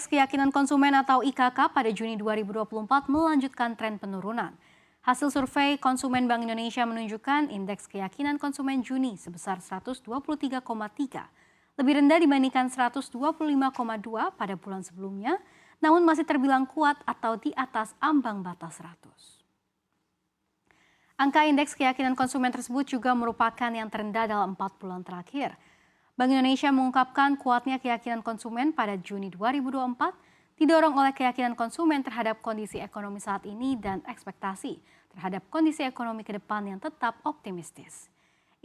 Keyakinan Konsumen atau IKK pada Juni 2024 melanjutkan tren penurunan. Hasil survei Konsumen Bank Indonesia menunjukkan indeks keyakinan konsumen Juni sebesar 123,3, lebih rendah dibandingkan 125,2 pada bulan sebelumnya, namun masih terbilang kuat atau di atas ambang batas 100. Angka indeks keyakinan konsumen tersebut juga merupakan yang terendah dalam 4 bulan terakhir. Bank Indonesia mengungkapkan kuatnya keyakinan konsumen pada Juni 2024 didorong oleh keyakinan konsumen terhadap kondisi ekonomi saat ini dan ekspektasi terhadap kondisi ekonomi ke depan yang tetap optimistis.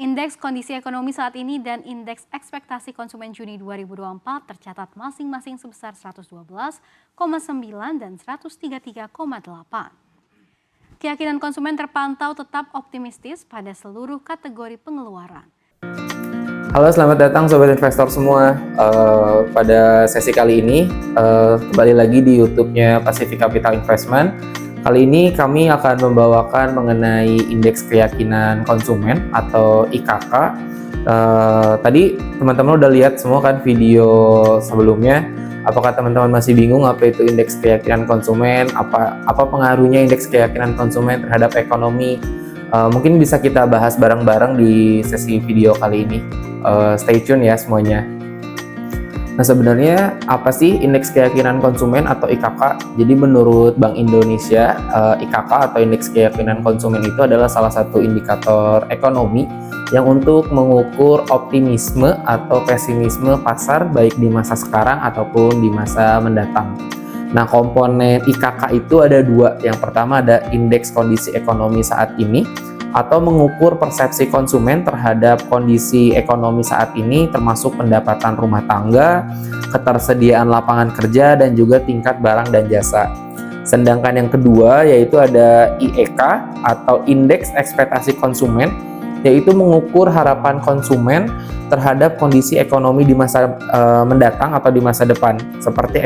Indeks kondisi ekonomi saat ini dan indeks ekspektasi konsumen Juni 2024 tercatat masing-masing sebesar 112,9 dan 133,8. Keyakinan konsumen terpantau tetap optimistis pada seluruh kategori pengeluaran. Halo, selamat datang Sobat Investor semua. Pada sesi kali ini, kembali lagi di YouTube-nya Pacific Capital Investment. Kali ini kami akan membawakan mengenai indeks keyakinan konsumen atau IKK. Tadi teman-teman udah lihat semua kan video sebelumnya. Apakah teman-teman masih bingung apa itu indeks keyakinan konsumen? Apa pengaruhnya indeks keyakinan konsumen terhadap ekonomi? Mungkin bisa kita bahas bareng-bareng di sesi video kali ini. Stay tune ya semuanya. Nah, sebenarnya apa sih indeks keyakinan konsumen atau IKK? Jadi menurut Bank Indonesia, IKK atau indeks keyakinan konsumen itu adalah salah satu indikator ekonomi yang untuk mengukur optimisme atau pesimisme pasar baik di masa sekarang ataupun di masa mendatang. Nah, komponen IKK itu ada dua. Yang pertama ada indeks kondisi ekonomi saat ini, atau mengukur persepsi konsumen terhadap kondisi ekonomi saat ini, termasuk pendapatan rumah tangga, ketersediaan lapangan kerja, dan juga tingkat barang dan jasa. Sedangkan yang kedua yaitu ada IEK atau indeks ekspektasi konsumen, yaitu mengukur harapan konsumen terhadap kondisi ekonomi di masa mendatang atau di masa depan, seperti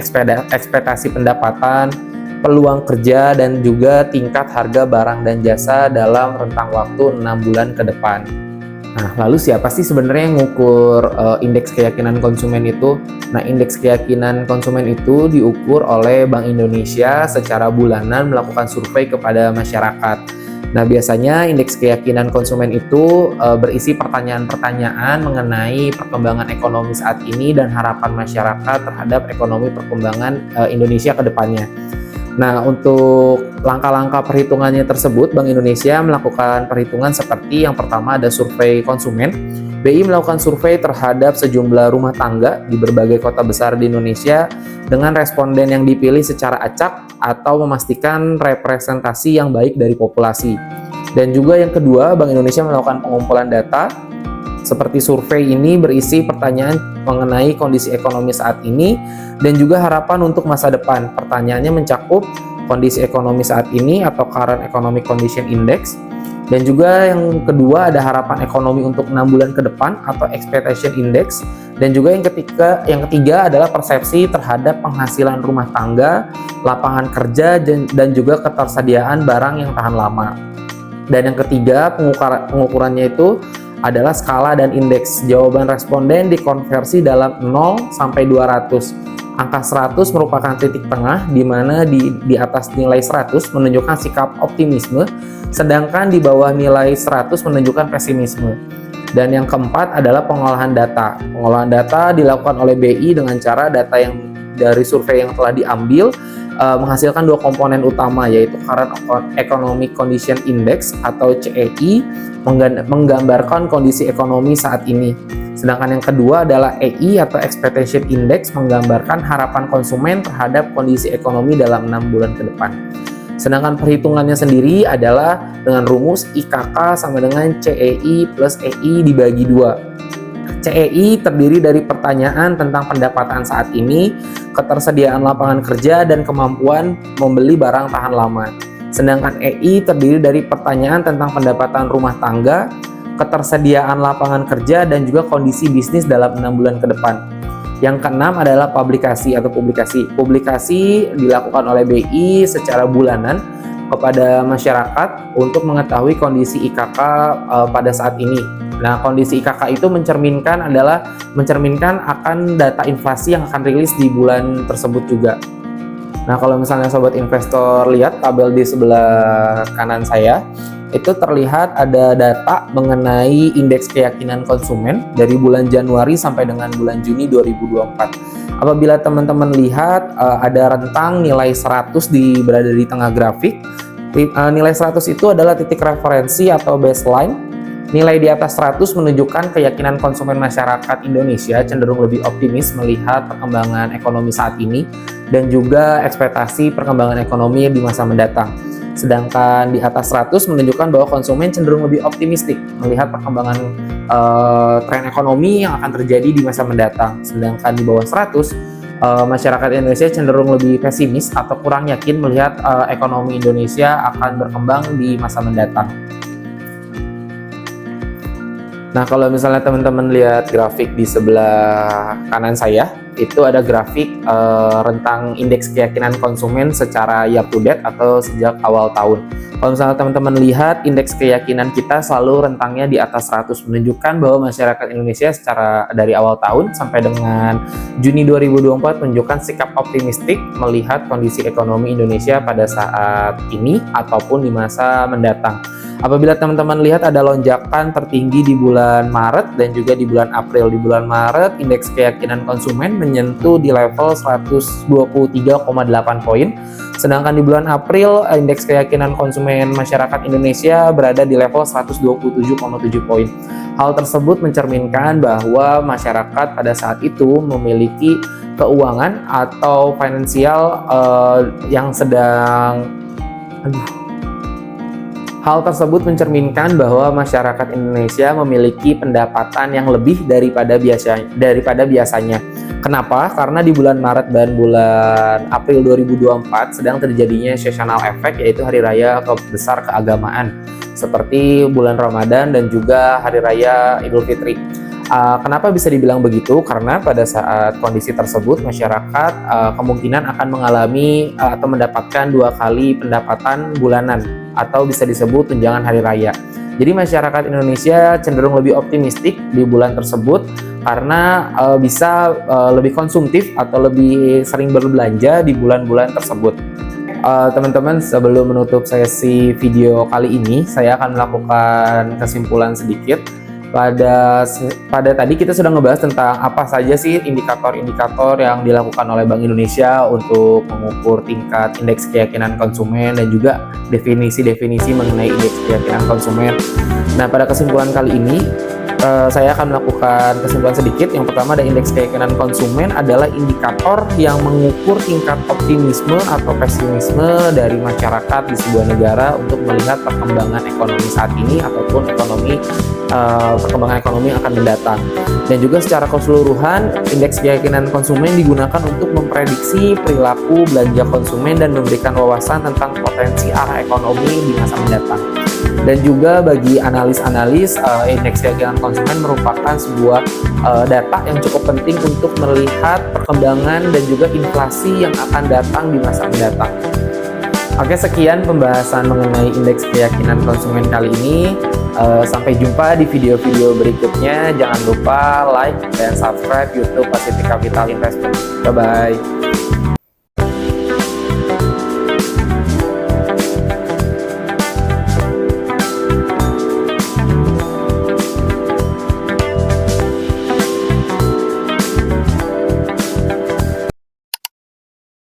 ekspektasi pendapatan, peluang kerja, dan juga tingkat harga barang dan jasa dalam rentang waktu 6 bulan ke depan. Nah, lalu siapa sih sebenarnya yang mengukur indeks keyakinan konsumen itu? Nah, indeks keyakinan konsumen itu diukur oleh Bank Indonesia secara bulanan melakukan survei kepada masyarakat. Nah, biasanya indeks keyakinan konsumen itu berisi pertanyaan-pertanyaan mengenai perkembangan ekonomi saat ini dan harapan masyarakat terhadap ekonomi perkembangan Indonesia ke depannya. Nah, untuk langkah-langkah perhitungannya tersebut, Bank Indonesia melakukan perhitungan seperti yang pertama ada survei konsumen. BI melakukan survei terhadap sejumlah rumah tangga di berbagai kota besar di Indonesia dengan responden yang dipilih secara acak atau memastikan representasi yang baik dari populasi. Dan juga yang kedua, Bank Indonesia melakukan pengumpulan data. Seperti survei ini berisi pertanyaan mengenai kondisi ekonomi saat ini dan juga harapan untuk masa depan. Pertanyaannya mencakup kondisi ekonomi saat ini atau Current Economic Condition Index. Dan juga yang kedua ada harapan ekonomi untuk 6 bulan ke depan atau Expectation Index. Dan juga yang ketiga adalah persepsi terhadap penghasilan rumah tangga, lapangan kerja, dan juga ketersediaan barang yang tahan lama. Dan yang ketiga pengukurannya itu adalah skala dan indeks. Jawaban responden dikonversi dalam 0 sampai 200. Angka 100 merupakan titik tengah di mana di atas nilai 100 menunjukkan sikap optimisme, sedangkan di bawah nilai 100 menunjukkan pesimisme. Dan yang keempat adalah pengolahan data. Pengolahan data dilakukan oleh BI dengan cara data yang dari survei yang telah diambil menghasilkan dua komponen utama, yaitu Current Economic Condition Index atau CEI, menggambarkan kondisi ekonomi saat ini. Sedangkan yang kedua adalah EI atau Expectation Index, menggambarkan harapan konsumen terhadap kondisi ekonomi dalam 6 bulan ke depan. Sedangkan perhitungannya sendiri adalah dengan rumus IKK sama dengan CEI plus EI dibagi 2. CEI terdiri dari pertanyaan tentang pendapatan saat ini, ketersediaan lapangan kerja, dan kemampuan membeli barang tahan lama. Sedangkan EI terdiri dari pertanyaan tentang pendapatan rumah tangga, ketersediaan lapangan kerja, dan juga kondisi bisnis dalam 6 bulan ke depan. Yang keenam adalah publikasi atau publikasi. Publikasi dilakukan oleh BI secara bulanan kepada masyarakat untuk mengetahui kondisi IKK pada saat ini. Nah, kondisi IKK itu mencerminkan akan data inflasi yang akan rilis di bulan tersebut juga. Nah, kalau misalnya sobat investor lihat tabel di sebelah kanan saya, itu terlihat ada data mengenai indeks keyakinan konsumen dari bulan Januari sampai dengan bulan Juni 2024. Apabila teman-teman lihat ada rentang nilai 100 berada di tengah grafik. Nilai 100 itu adalah titik referensi atau baseline. Nilai di atas 100 menunjukkan keyakinan konsumen masyarakat Indonesia cenderung lebih optimis melihat perkembangan ekonomi saat ini dan juga ekspektasi perkembangan ekonomi di masa mendatang. Sedangkan di atas 100 menunjukkan bahwa konsumen cenderung lebih optimistik melihat perkembangan tren ekonomi yang akan terjadi di masa mendatang. Sedangkan di bawah 100, masyarakat Indonesia cenderung lebih pesimis atau kurang yakin melihat ekonomi Indonesia akan berkembang di masa mendatang. Nah, kalau misalnya teman-teman lihat grafik di sebelah kanan saya, itu ada grafik rentang indeks keyakinan konsumen secara year to date atau sejak awal tahun. Kalau misalnya teman-teman lihat, indeks keyakinan kita selalu rentangnya di atas 100, menunjukkan bahwa masyarakat Indonesia secara dari awal tahun sampai dengan Juni 2024 menunjukkan sikap optimistik melihat kondisi ekonomi Indonesia pada saat ini ataupun di masa mendatang. Apabila teman-teman lihat ada lonjakan tertinggi di bulan Maret dan juga di bulan April. Di bulan Maret, indeks keyakinan konsumen menyentuh di level 123,8 poin. Sedangkan di bulan April, indeks keyakinan konsumen masyarakat Indonesia berada di level 127,7 poin. Hal tersebut mencerminkan bahwa masyarakat pada saat itu memiliki keuangan atau finansial yang sedang Hal tersebut mencerminkan bahwa masyarakat Indonesia memiliki pendapatan yang lebih daripada biasanya. Kenapa? Karena di bulan Maret dan bulan April 2024 sedang terjadinya seasonal effect, yaitu hari raya besar keagamaan seperti bulan Ramadan dan juga hari raya Idul Fitri. Kenapa bisa dibilang begitu? Karena pada saat kondisi tersebut masyarakat kemungkinan akan mengalami atau mendapatkan 2 kali pendapatan bulanan atau bisa disebut tunjangan hari raya. Jadi masyarakat Indonesia cenderung lebih optimistik di bulan tersebut karena bisa lebih konsumtif atau lebih sering berbelanja di bulan-bulan tersebut. Teman-teman, sebelum menutup sesi video kali ini, saya akan melakukan kesimpulan sedikit. Pada tadi kita sudah ngebahas tentang apa saja sih indikator-indikator yang dilakukan oleh Bank Indonesia untuk mengukur tingkat indeks keyakinan konsumen dan juga definisi-definisi mengenai indeks keyakinan konsumen. Nah, pada kesimpulan kali ini saya akan melakukan kesimpulan sedikit. Yang pertama, ada indeks keyakinan konsumen adalah indikator yang mengukur tingkat optimisme atau pesimisme dari masyarakat di sebuah negara untuk melihat perkembangan ekonomi saat ini ataupun perkembangan ekonomi yang akan mendatang. Dan juga secara keseluruhan, indeks keyakinan konsumen digunakan untuk memprediksi perilaku belanja konsumen dan memberikan wawasan tentang potensi arah ekonomi di masa mendatang. Dan juga bagi analis-analis, indeks keyakinan konsumen merupakan sebuah data yang cukup penting untuk melihat perkembangan dan juga inflasi yang akan datang di masa mendatang. Oke, sekian pembahasan mengenai indeks keyakinan konsumen kali ini. Sampai jumpa di video-video berikutnya. Jangan lupa like dan subscribe YouTube Pacific Capital Investment. Bye-bye.